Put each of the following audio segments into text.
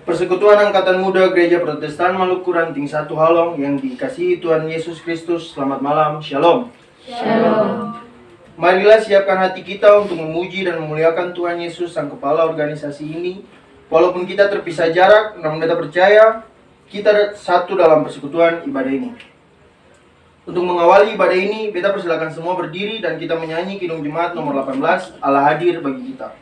Persekutuan Angkatan Muda Gereja Protestan Maluku Ranting 1 Halong yang dikasihi Tuhan Yesus Kristus, selamat malam, Shalom. Shalom. Marilah siapkan hati kita untuk memuji dan memuliakan Tuhan Yesus, Sang Kepala organisasi ini. Walaupun kita terpisah jarak, namun kita percaya kita satu dalam persekutuan ibadah ini. Untuk mengawali ibadah ini, beta persilakan semua berdiri dan kita menyanyi Kidung Jemaat nomor 18, Allah hadir bagi kita.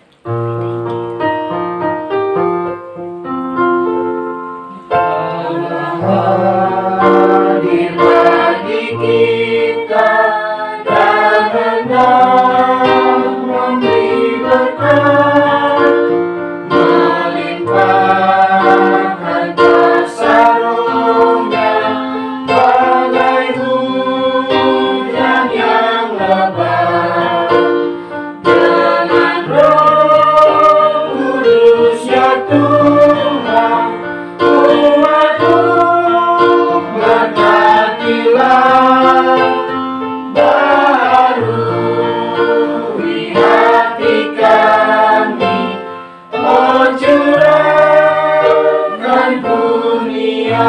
Hadir bagi kita dan hendak memberi berkat, melimpahkan kasih-Nya bagai hujan yang lebat. Dengan Roh Kudus ya Tuhan, berkatilah, barui hati kami, oh curahkan kurnia.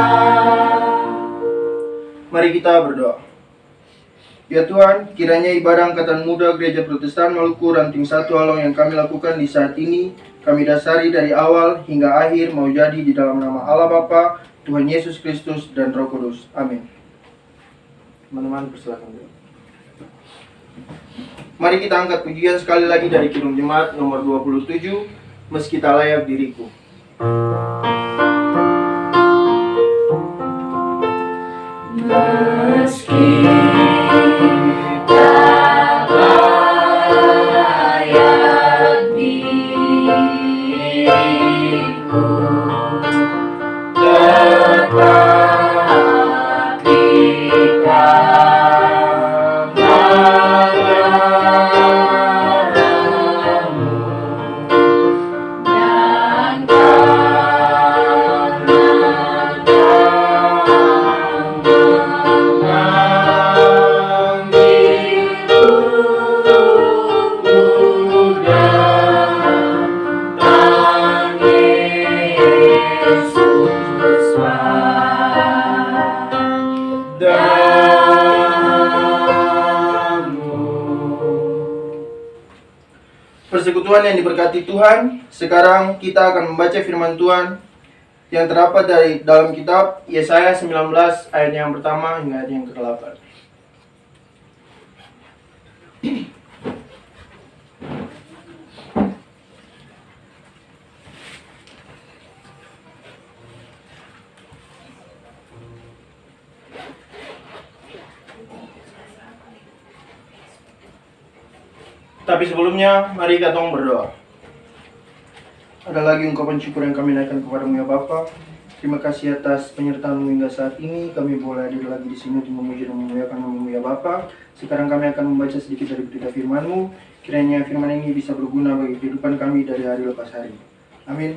Mari kita berdoa. Ya Tuhan, kiranya ibadah Angkatan Muda Gereja Protestan Maluku Ranting 1 Halong yang kami lakukan di saat ini, kami dasari dari awal hingga akhir mau jadi di dalam nama Allah Bapa, Tuhan Yesus Kristus, dan Roh Kudus. Amin. Teman-teman, persilakan dulu. Mari kita angkat pujian sekali lagi dari Kidung Jemaat nomor 27, Meski Tak Layak Diriku. Meski tak layak diriku, tetapi karena-Mu dan Persekutuan yang diberkati Tuhan, sekarang kita akan membaca firman Tuhan yang terdapat dari dalam kitab Yesaya 19 ayat yang pertama hingga ayat yang ke-8. Tapi sebelumnya, mari kita berdoa. Ada lagi ungkapan syukur yang kami naikkan kepada-Mu ya Bapa. Terima kasih atas penyertaan-Mu hingga saat ini. Kami boleh hadir lagi di sini untuk memuji dan memuliakan nama-Mu ya Bapa. Sekarang kami akan membaca sedikit dari berita firman-Mu. Kiranya firman ini bisa berguna bagi kehidupan kami dari hari lepas hari. Amin.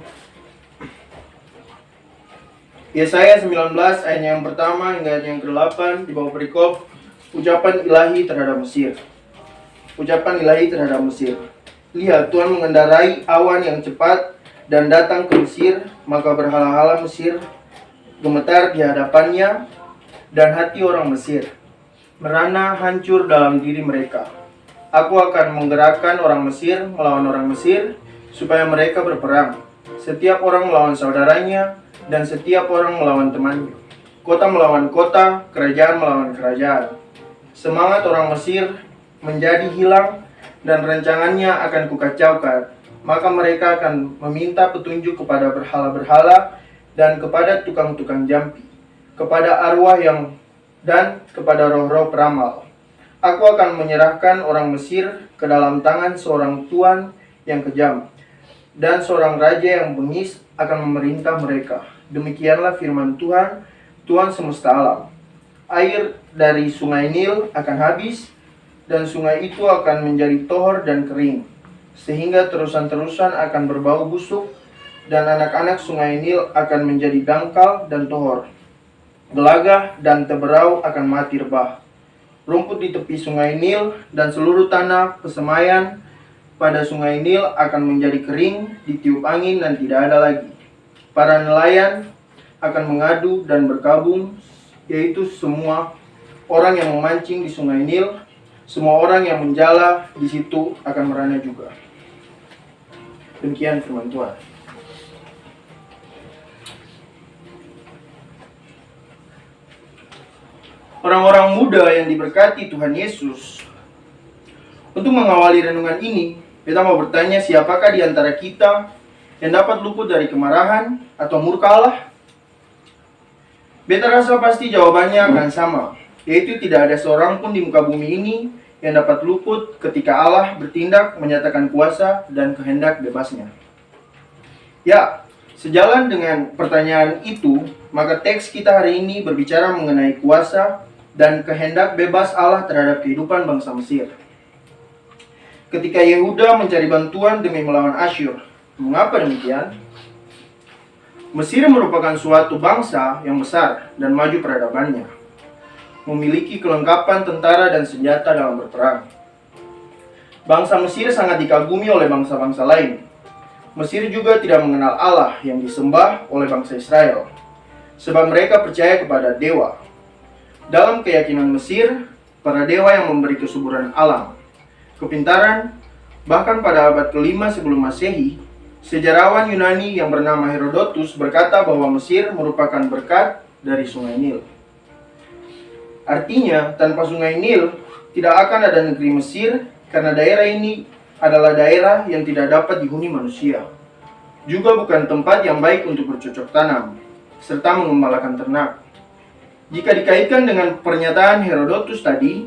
Yesaya 19 ayat yang pertama hingga ayat yang ke-8 di bawah perikop ucapan ilahi terhadap Mesir. Ucapan ilahi terhadap Mesir. Lihat, Tuhan mengendarai awan yang cepat dan datang ke Mesir, maka berhala-hala Mesir gemetar di hadapannya, dan hati orang Mesir merana hancur dalam diri mereka. Aku akan menggerakkan orang Mesir melawan orang Mesir, supaya mereka berperang. Setiap orang melawan saudaranya, dan setiap orang melawan temannya. Kota melawan kota, kerajaan melawan kerajaan. Semangat orang Mesir menjadi hilang dan rancangannya akan kukacaukan. Maka mereka akan meminta petunjuk kepada berhala-berhala dan kepada tukang-tukang jampi, kepada arwah dan kepada roh-roh peramal. Aku akan menyerahkan orang Mesir ke dalam tangan seorang tuan yang kejam, dan seorang raja yang bengis akan memerintah mereka. Demikianlah firman Tuhan, Tuhan semesta alam. Air dari sungai Nil akan habis, dan sungai itu akan menjadi tohor dan kering, sehingga terusan-terusan akan berbau busuk, dan anak-anak sungai Nil akan menjadi dangkal dan tohor. Gelagah dan teberau akan mati rebah. Rumput di tepi sungai Nil dan seluruh tanah persemaian pada sungai Nil akan menjadi kering, ditiup angin dan tidak ada lagi. para nelayan akan mengadu dan berkabung, yaitu semua orang yang memancing di Sungai Nil, semua orang yang menjala di situ akan merana juga. Demikian firman Tuhan. Orang-orang muda yang diberkati Tuhan Yesus, untuk mengawali renungan ini, kita mau bertanya, siapakah di antara kita yang dapat luput dari kemarahan atau murka Allah? Beta rasa pasti jawabannya akan sama, yaitu tidak ada seorang pun di muka bumi ini yang dapat luput ketika Allah bertindak menyatakan kuasa dan kehendak bebasnya. Ya, sejalan dengan pertanyaan itu, maka teks kita hari ini berbicara mengenai kuasa dan kehendak bebas Allah terhadap kehidupan bangsa Mesir. Ketika Yehuda mencari bantuan demi melawan Asyur, mengapa demikian? Mesir merupakan suatu bangsa yang besar dan maju peradabannya, memiliki kelengkapan tentara dan senjata dalam berperang. Bangsa Mesir sangat dikagumi oleh bangsa-bangsa lain. Mesir juga tidak mengenal Allah yang disembah oleh bangsa Israel, sebab mereka percaya kepada dewa. Dalam keyakinan Mesir, para dewa yang memberi kesuburan alam, kepintaran, bahkan pada abad ke-5 sebelum Masehi, sejarawan Yunani yang bernama Herodotus berkata bahwa Mesir merupakan berkat dari Sungai Nil. Artinya, tanpa Sungai Nil, tidak akan ada negeri Mesir karena daerah ini adalah daerah yang tidak dapat dihuni manusia. Juga bukan tempat yang baik untuk bercocok tanam, serta mengembalakan ternak. Jika dikaitkan dengan pernyataan Herodotus tadi,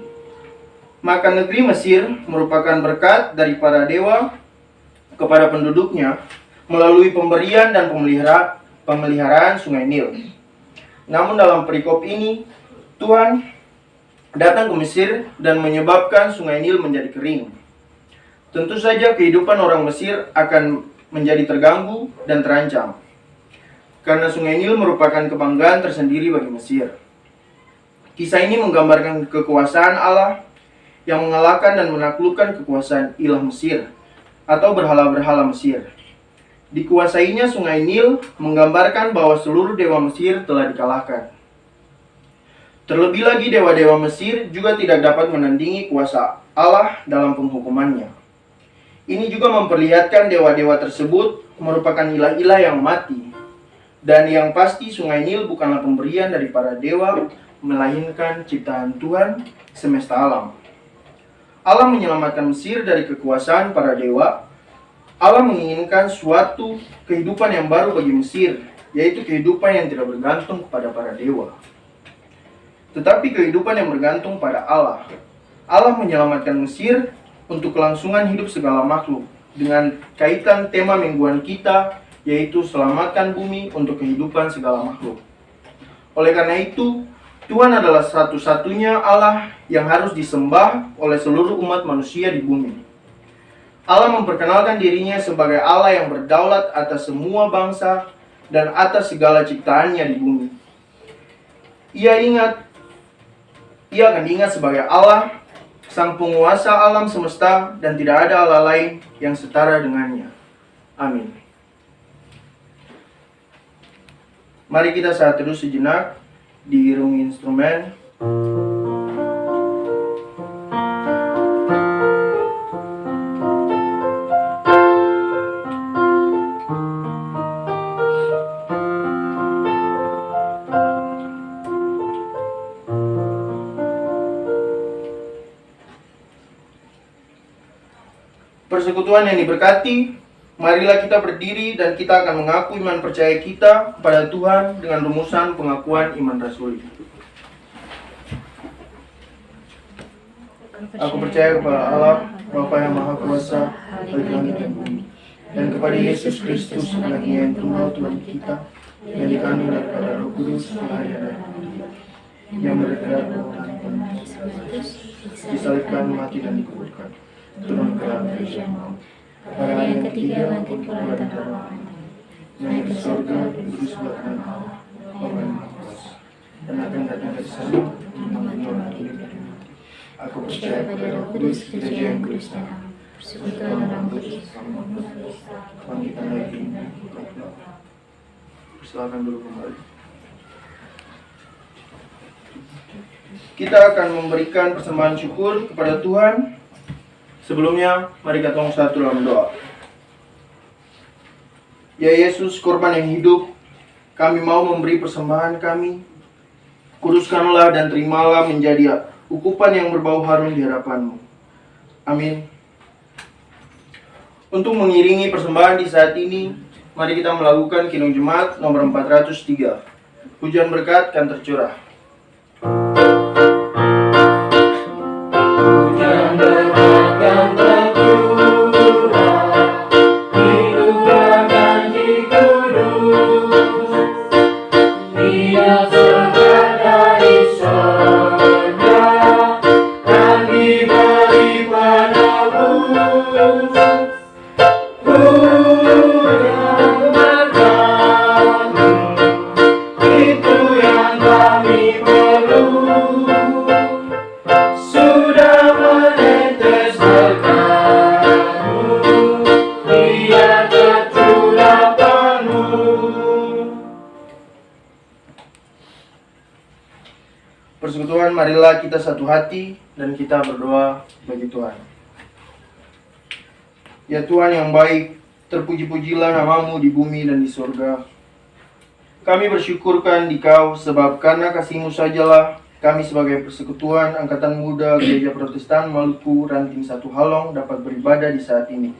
maka negeri Mesir merupakan berkat dari para dewa kepada penduduknya melalui pemberian dan pemeliharaan Sungai Nil. Namun dalam perikop ini, Tuhan datang ke Mesir dan menyebabkan Sungai Nil menjadi kering. Tentu saja kehidupan orang Mesir akan menjadi terganggu dan terancam, karena Sungai Nil merupakan kebanggaan tersendiri bagi Mesir. Kisah ini menggambarkan kekuasaan Allah yang mengalahkan dan menaklukkan kekuasaan ilah Mesir atau berhala-berhala Mesir. Dikuasainya Sungai Nil menggambarkan bahwa seluruh dewa Mesir telah dikalahkan. Terlebih lagi dewa-dewa Mesir juga tidak dapat menandingi kuasa Allah dalam penghukumannya. Ini juga memperlihatkan dewa-dewa tersebut merupakan ilah-ilah yang mati. Dan yang pasti Sungai Nil bukanlah pemberian dari para dewa, melainkan ciptaan Tuhan semesta alam. Allah menyelamatkan Mesir dari kekuasaan para dewa. Allah menginginkan suatu kehidupan yang baru bagi Mesir, yaitu kehidupan yang tidak bergantung kepada para dewa, tetapi kehidupan yang bergantung pada Allah. Allah menyelamatkan Mesir untuk kelangsungan hidup segala makhluk, dengan kaitan tema mingguan kita, yaitu selamatkan bumi untuk kehidupan segala makhluk. Oleh karena itu, Tuhan adalah satu-satunya Allah yang harus disembah oleh seluruh umat manusia di bumi. Allah memperkenalkan dirinya sebagai Allah yang berdaulat atas semua bangsa dan atas segala ciptaannya di bumi. Ia akan diingat sebagai Allah, sang penguasa alam semesta, dan tidak ada Allah lain yang setara dengannya. Amin. Mari kita saat teduh sejenak, diiringi instrumen. Persekutuan yang diberkati, marilah kita berdiri dan kita akan mengaku iman percaya kita kepada Tuhan dengan rumusan pengakuan iman rasuli. Aku percaya kepada Allah, Bapa yang Maha Kuasa, bagi langit dan bumi, dan kepada Yesus Kristus, anaknya yang tunggal Tuhan kita, yang dikandung daripada Roh Kudus, yang berdekat disalibkan, mati dan dikuburkan, turun ke dalam kerajaan maut. Pada hari yang ketiga bangkit pula dari antara orang mati, naik ke surga, duduk di sebelah kanan Allah, Bapa yang Maha Kuasa, dan akan datang dari sana untuk memanggil orang hidup dari mati. Aku percaya pada Roh Kudus, gereja yang kudus dan am, persekutuan orang kudus, kebangkitan dari Silakan dulu kembali. Kita akan memberikan persembahan syukur kepada Tuhan. Sebelumnya, mari kita satu dalam doa. Ya Yesus, korban yang hidup, kami mau memberi persembahan kami. Kuduskanlah dan terimalah menjadi ukupan yang berbau harum di hadapan-Mu. Amin. Untuk mengiringi persembahan di saat ini, mari kita melakukan Kidung Jemaat nomor 403. Hujan berkat akan tercurah. Hujan berkat yang tercurah, hidup berganti kudus. Dia segar dari surga, dan diberi padamu. Hujan berkat-Mu, itu yang kami perlu. Sudah menetes berkat-Mu, biar tercurah penuh. Persekutuan, marilah kita satu hati dan kita berdoa bagi Tuhan. Ya Tuhan yang baik, terpuji-pujilah nama-Mu di bumi dan di surga. Kami bersyukurkan di Kau, sebab karena kasih-Mu sajalah kami sebagai persekutuan Angkatan Muda Gereja Protestan Maluku Ranting 1 Halong dapat beribadah di saat ini.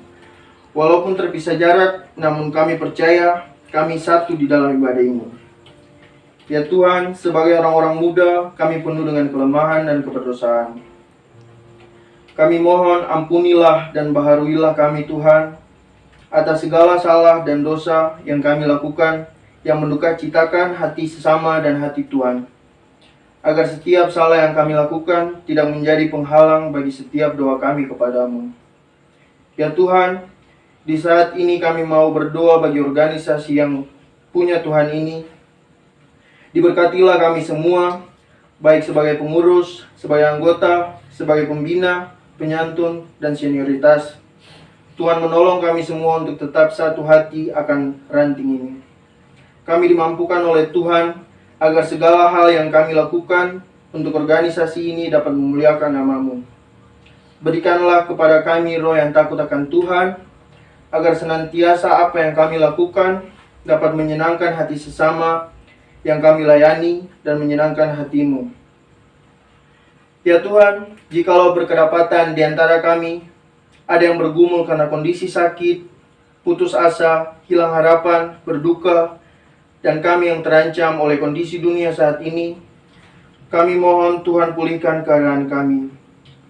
Walaupun terpisah jarak, namun kami percaya kami satu di dalam ibadah ini. Ya Tuhan, sebagai orang-orang muda, kami penuh dengan kelemahan dan keberdosaan. Kami mohon ampunilah dan baharuilah kami Tuhan, atas segala salah dan dosa yang kami lakukan, yang menduka citakan hati sesama dan hati Tuhan. Agar setiap salah yang kami lakukan tidak menjadi penghalang bagi setiap doa kami kepadamu. Ya Tuhan, di saat ini kami mau berdoa bagi organisasi yang punya Tuhan ini. Diberkatilah kami semua, baik sebagai pengurus, sebagai anggota, sebagai pembina, penyantun, dan senioritas. Tuhan menolong kami semua untuk tetap satu hati akan ranting ini. Kami dimampukan oleh Tuhan agar segala hal yang kami lakukan untuk organisasi ini dapat memuliakan nama-Mu. Berikanlah kepada kami roh yang takut akan Tuhan, agar senantiasa apa yang kami lakukan dapat menyenangkan hati sesama yang kami layani dan menyenangkan hati-Mu. Ya Tuhan, jikalau berkedapatan di antara kami ada yang bergumul karena kondisi sakit, putus asa, hilang harapan, berduka, dan kami yang terancam oleh kondisi dunia saat ini, kami mohon Tuhan pulihkan keadaan kami.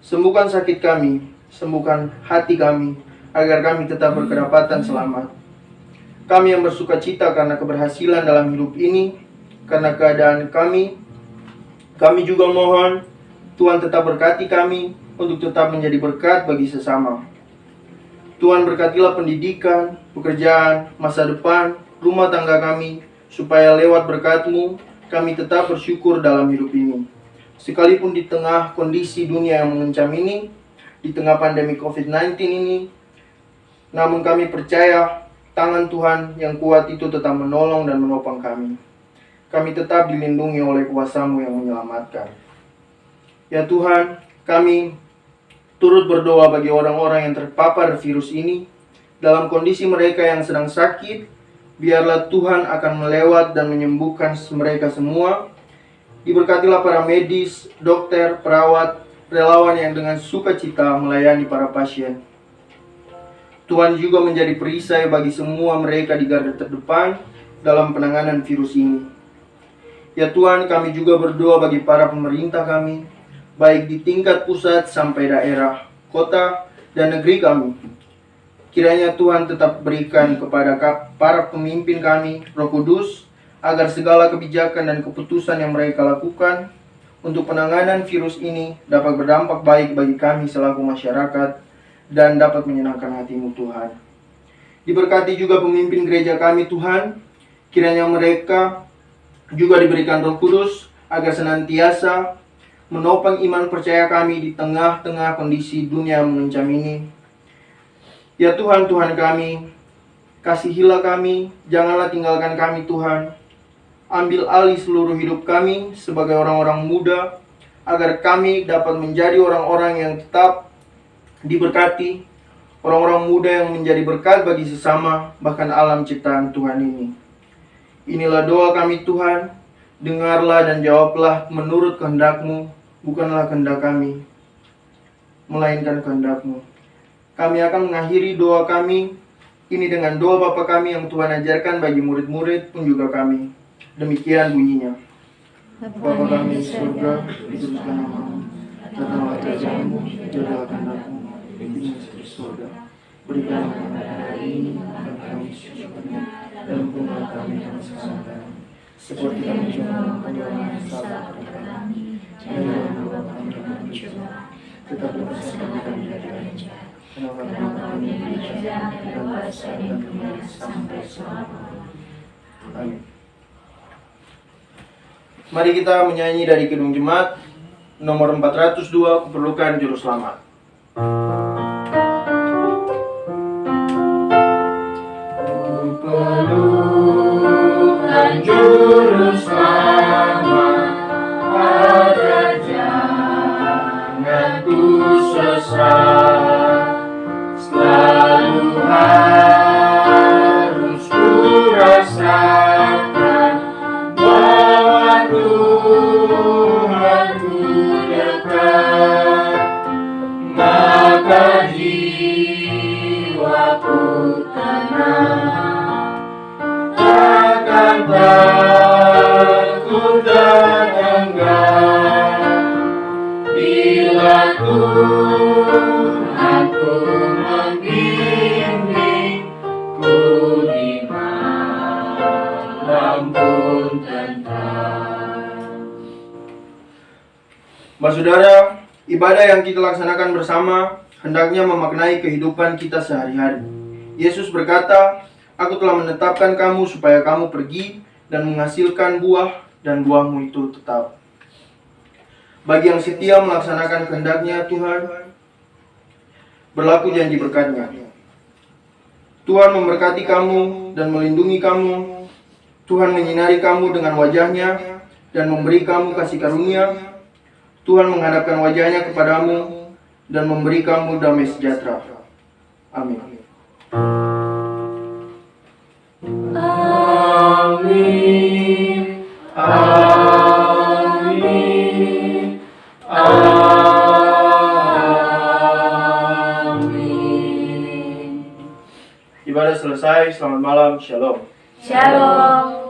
Sembuhkan sakit kami, sembuhkan hati kami, agar kami tetap berkedapatan selamat. Kami yang bersuka cita karena keberhasilan dalam hidup ini, karena keadaan kami juga mohon Tuhan tetap berkati kami untuk tetap menjadi berkat bagi sesama. Tuhan berkatilah pendidikan, pekerjaan, masa depan, rumah tangga kami, supaya lewat berkat-Mu, kami tetap bersyukur dalam hidup ini. Sekalipun di tengah kondisi dunia yang mengancam ini, di tengah pandemi COVID-19 ini, namun kami percaya tangan Tuhan yang kuat itu tetap menolong dan menopang kami. Kami tetap dilindungi oleh kuasa-Mu yang menyelamatkan. Ya Tuhan, kami turut berdoa bagi orang-orang yang terpapar virus ini, dalam kondisi mereka yang sedang sakit. Biarlah Tuhan akan melewat dan menyembuhkan mereka semua. Diberkatilah para medis, dokter, perawat, relawan yang dengan sukacita melayani para pasien. Tuhan juga menjadi perisai bagi semua mereka di garda terdepan dalam penanganan virus ini. Ya Tuhan, kami juga berdoa bagi para pemerintah kami, baik di tingkat pusat sampai daerah, kota, dan negeri kami. Kiranya Tuhan tetap berikan kepada para pemimpin kami Roh Kudus, agar segala kebijakan dan keputusan yang mereka lakukan untuk penanganan virus ini dapat berdampak baik bagi kami selaku masyarakat dan dapat menyenangkan hati-Mu Tuhan. Diberkati juga pemimpin gereja kami Tuhan, kiranya mereka juga diberikan Roh Kudus agar senantiasa menopang iman percaya kami di tengah-tengah kondisi dunia mengancam ini. Ya Tuhan, Tuhan kami Kasihilah kami, janganlah tinggalkan kami Tuhan. Ambil alih seluruh hidup kami sebagai orang-orang muda, agar kami dapat menjadi orang-orang yang tetap diberkati, orang-orang muda yang menjadi berkat bagi sesama, bahkan alam ciptaan Tuhan ini. Inilah doa kami Tuhan, dengarlah dan jawablah menurut kehendak-Mu, bukanlah kehendak kami, melainkan kehendak-Mu. Kami akan mengakhiri doa kami ini dengan doa Bapa kami yang Tuhan ajarkan bagi murid-murid pun juga kami. Demikian bunyinya. Bapa kami di surga, dikuduskan namamu, datanglah kerajaan-Mu, jadilah kehendak-Mu, di surga. Berikanlah kami hari ini makan kami secukupnya, dan ampunilah kami kesalahan kami, seperti kami juga mengampuni orang yang salah kepada kami, janganlah membawa kami ke dalam cobaan, tetapi lepaskan kami dari yang jahat. Karena kami kerajaan dan kuasa dan kemuliaan sampai selama-lamanya. Amin. Mari kita menyanyi dari Kidung Jemaat nomor 402, Kuperlukan Juru Selamat. Kuperlukan juru selamat, agar jangan ku sesat. Selalu harus ku rasakan bahwa Tuhanku dekat, maka jiwaku tenang, takkan takut dan enggan bila Tuhanku membimbingku di malam pun tenang. Saudara, ibadah yang kita laksanakan bersama hendaknya memaknai kehidupan kita sehari-hari. Yesus berkata, "Aku telah menetapkan kamu supaya kamu pergi dan menghasilkan buah, dan buahmu itu tetap." Bagi yang setia melaksanakan kehendak-Nya, Tuhan berlaku janji berkat-Nya. Tuhan memberkati kamu dan melindungi kamu. Tuhan menyinari kamu dengan wajah-Nya dan memberi kamu kasih karunia. Tuhan menghadapkan wajah-Nya kepadamu dan memberi kamu damai sejahtera. Amin. Amin. Amin. Amin. Ibadah selesai, selamat malam, shalom. Shalom.